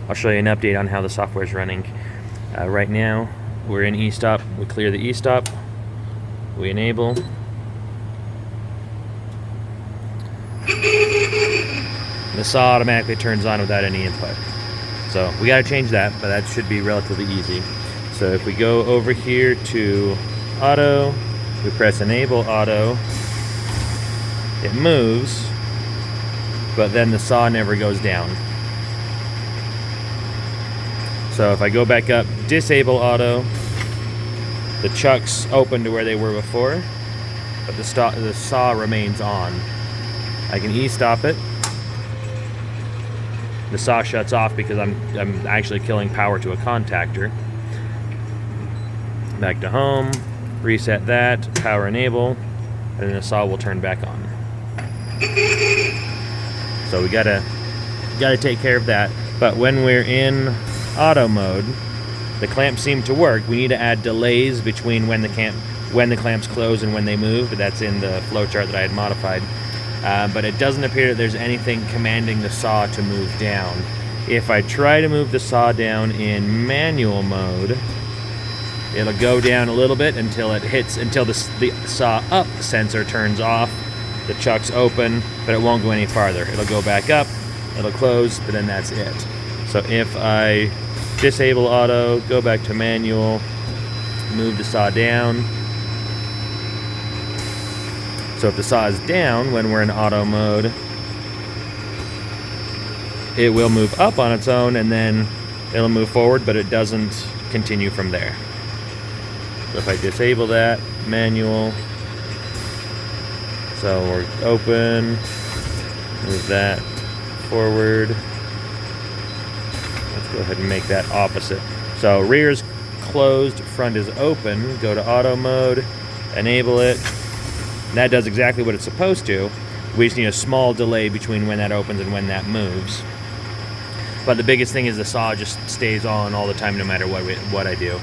I'll show you an update on how the software is running. Right now, we're in e-stop. We clear the e-stop. We enable. The saw automatically turns on without any input. So we got to change that, but that should be relatively easy. So if we go over here to auto, we press enable auto, it moves, but then the saw never goes down. So if I go back up, disable auto, the chucks open to where they were before, but the saw remains on. I can e-stop it. The saw shuts off because I'm actually killing power to a contactor. Back to home, reset that, power enable, and then the saw will turn back on. So we gotta take care of that. But when we're in auto mode, the clamps seem to work. We need to add delays between when the clamps close and when they move, but that's in the flowchart that I had modified. But it doesn't appear that there's anything commanding the saw to move down. If I try to move the saw down in manual mode, it'll go down a little bit until the saw up sensor turns off, the chuck's open, but it won't go any farther. It'll go back up, it'll close, but then that's it. So if I disable auto, go back to manual, move the saw down. So if the saw is down when we're in auto mode, it will move up on its own and then it'll move forward, but it doesn't continue from there. So if I disable that, manual, so we're open, move that forward. Let's go ahead and make that opposite. So rear is closed, front is open, go to auto mode, enable it. And that does exactly what it's supposed to. We just need a small delay between when that opens and when that moves. But the biggest thing is the saw just stays on all the time no matter what I do.